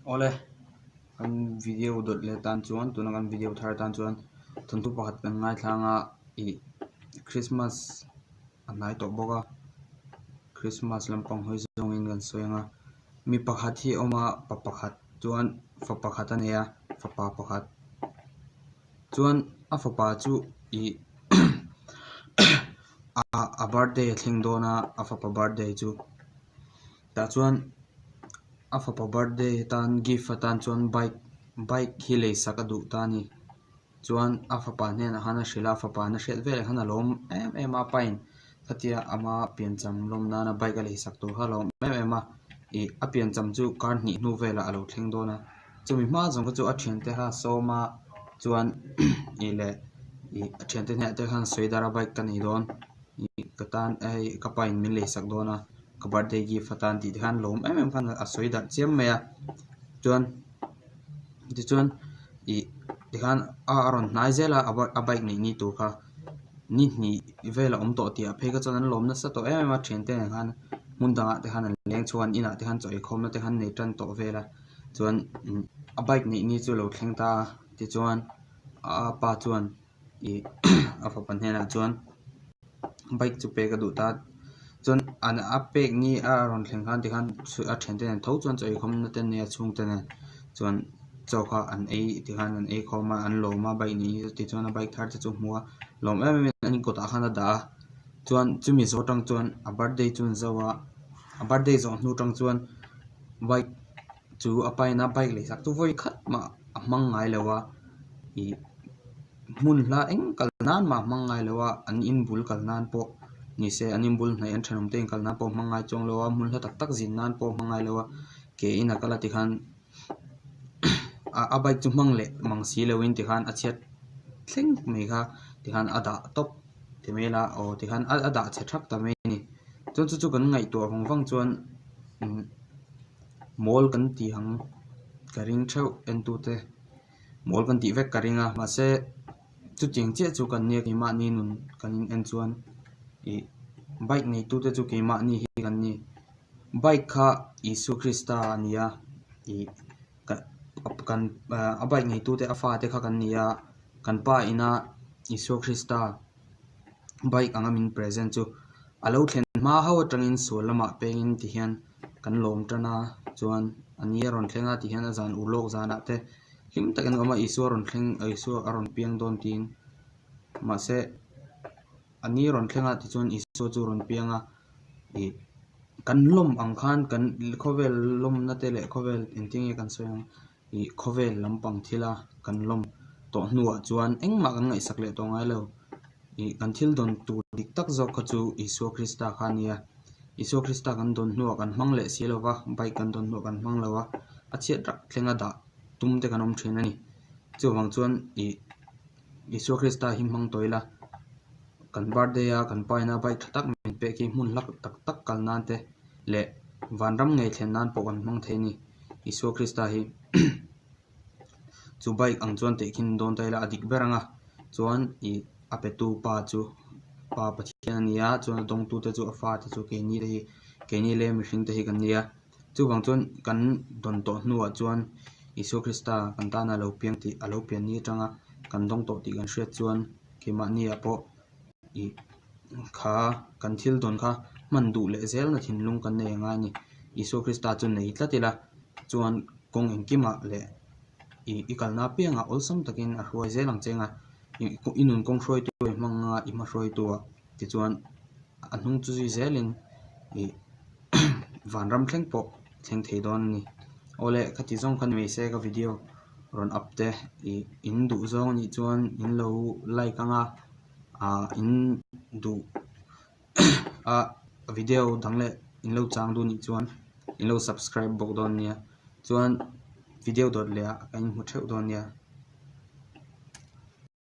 Ole kan video dot le tan chuan tuna kan video thar tan chuan thuntu pakhat kan ngai thlanga I Christmas anai to boka Christmas lampang hoi zongin kan soyanga mi pakhat hi oma pa pakhat chuan fa pakhat ania fa pa pakhat chuan a fa pa chu I a birthday thlingdona a fa pa birthday chu ta chuan a fa pa birthday tan gift tan chuan bike hi le sakadu tani chuan a fa pa hnen hana hrila fa pa na hret vel hana lom em a pain khatia ama pian cham lom na na bike a le sak tur halom em a I a pian cham chu kar hnih hnu vela alo thlengdona chumi ma jong chu a thian te ha soma chuan I le I a thian te hne te khan soidara bike kan I don I katan ai ka pain min le sak dona ka birthday gift fatan ti khan lom em khan a soida chiam maya chuan I tikhan aron hnai zela a bike ni tur kha ni vela to tia pheka chuan an lom na sa to em a thian te khan mundanga te khan leng chuan ina te khan choi khom na te khan nei tran to vela chuan a bike ni chu lo thleng ta ti chuan a pa chuan I a fa pan hena chuan bike chu pe ka du ta chuan an a pek ni a ron thleng khan ti khan a thian te tho chuan choi khom na te ne chung te ne chuan chawkha an ei ti khan an ei khoma an loma bike ni ti chuan a bike thar te chu hmuwa lom em ani ko ta khan da chuan chumi zo tang chuan a birthday chun zawa a birthday zo hnu tang chuan bike chu a paina bike le sak tu voi khat ma a mang ngai lewa I mun hla eng kalnan ma mang ngai lewa an in bul kalnan po ni se an in bul hnai an thanom te kalnan po mang ngai chong lewa mun hla tak tak zin nan po mang ngai lewa ke ina kala ti khan a bike chu mang le mang si lewin ti khan a chiat thleng mai kha ti khan ada top ti mela o ti khan ada che thak ta mai ni chon chu kan ngai to hong wang chuan mall kan ti hang karing thau en tu te mall kan ti vek karinga ma se chu ching che chu kan ne ki ma ni nun kan en chuan I bike nei tu te chu ki ma ni hi kan ni bike kha Isu Krista ania I kan a bike nei tu te a fa te kha kan nia kan pa ina Isu Krista bike anga min present chu alo thlen ma ho tangin solama pengin ti hian kan lom tana chuan ania ron thlenga ti hian a zan ulok zana te him takan gama Isu ron thleng Isu aron piang don tin ma se ani ron thlenga ti chuan Isu chu ron pianga I kan lom ang khan kan khovel lom na te le khovel enting e kan soyang I khovel lampang thila kan lom to hnuwa chuan engma kan ngai sak le to ngai lo I kan thil don tu dik tak zo kha chu Isu Krista khania Isu Krista kan don hnuwa kan hmang le si lowa bike kan don hnuwa kan hmang lowa a chiat rak thlenga da tum te kan om thin ani chu wang chuan I Isu Krista hi hmang toila kan birthday a kan paina bike thatak min pe ki mun lak tak tak kalnan te le vanram ngei thlen nan po kan hmang theini Isu Krista hi chu bike ang chuan te khin don taila adik beranga chuan I apetu pa chu pa pathian ania chuan dong tu te chu afa te chu ke ni le mi hring te hi kan nia chu wang chuan kan don to hnuwa chuan Isu Krista kan ta na lo piang ti alo pian ni tanga kan dong to ti kan hriat chuan ke ma ni a po I kha kan thil don kha man du le zel na thin lung kan nei nga ni Isu Krista chu nei tlatila chuan kong engkima le I kalna pianga olsam takin a hruai zelang chenga inun kong hroi tu manga I ma hroi tu ti chuan a hnung chu zelin I vanram thleng po thleng thei don ni ole khati zong khan mei se ka video ron up te I in du zong ni chuan in lo like anga in du a video dangle in lo chang du ni chuan in lo subscribe bok don nia chuan video dot le kan mu theu don nia